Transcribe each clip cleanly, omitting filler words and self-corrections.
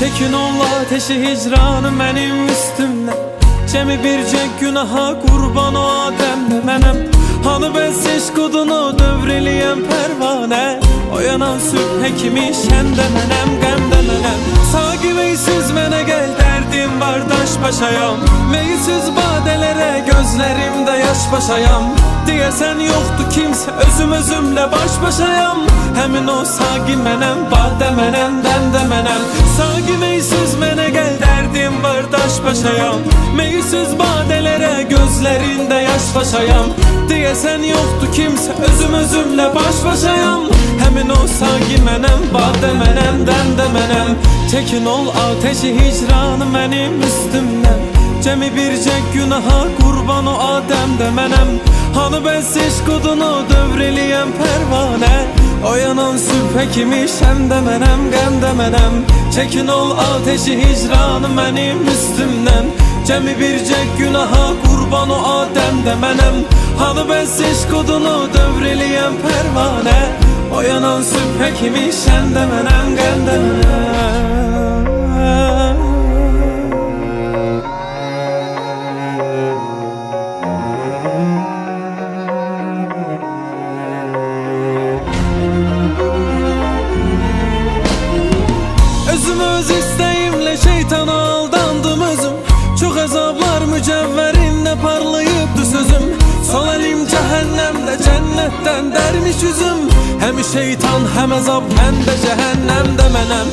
Çekin ol ateşi hicranı benim üstümden. Cemi bircek günaha kurban o Adem'de menem. Hanı bensiz kudunu dövreliyem pervane. O yanan sübhe kimi şende menem gemde menem. Sağ güveysiz mene gel derdim bardaş paşayam. Meysiz badelere gözlerimde yaş paşayam. Diyesen yoktu kimse özümle baş başayam. Hemin o sağ menem bade menem dende menem. Sağ meysiz mene gel derdim bardaş paşayam. Meysiz badelere gözlerinde yaş paşayam. Diyesen yoktu kimse özümle baş başayam. Hemin o sağ menem bade menem dende menem. Çekin ol ateşi hicranı benim üstümden. Cemi bircek günaha kurban o Adem'de menem. Hanı bensiz kudunu dövreliyem pervane. O yanan sübhe kimi şemde menem gemde menem. Çekin ol ateşi hicranı benim üstümden. Cemi bircek günaha kurban o Adem'de menem. Hanı bensiz kudunu dövreliyem pervane. O yanan sübhe kimi şemde menem gemde menem. Öz isteğimle şeytana aldandım özüm. Çok azaplar mücevherinle parlayıptı sözüm. Sol elim cehennemde cennetten dermiş yüzüm. Hem şeytan hem azap hem de cehennemde menem.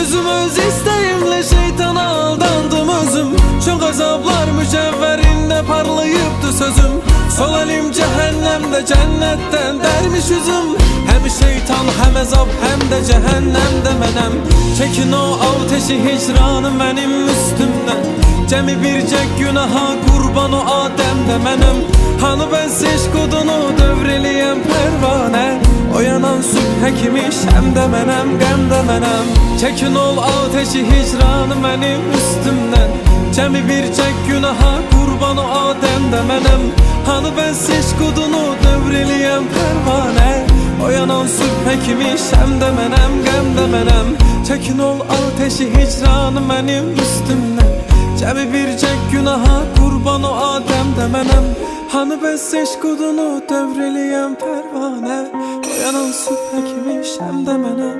Öz isteğimle şeytana aldandım özüm. Çok azaplar mücevherinle parlayıptı sözüm. Sol elim cehennemde cennetten dermiş yüzüm. Hem şeytan hem azap hem de cehennemde menem. Çekin o ateşi hicranı benim üstümden. Cemi bircek günaha kurban o Adem'de menem. Hanı bensiz kudunu dövreliyem pervane. O yanan sübhe kimi şemde menem gemde menem. Çekin ol ateşi hicranı benim üstümden. Cemi bircek günaha kurban o Adem'de menem. Hanı bensiz kudunu dövreliyem pervane. O yanan sübhe kimi şemde menem gemde menem. Çekin ol ateşi hicranı benim üstümden. Cemi bircek günaha kurban o Adem'de menem. Hanı bensiz kudunu dövreliyem pervane. O yanan sübhe kimi şemde menem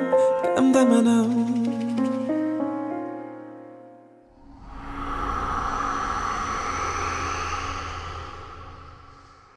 gemde menem.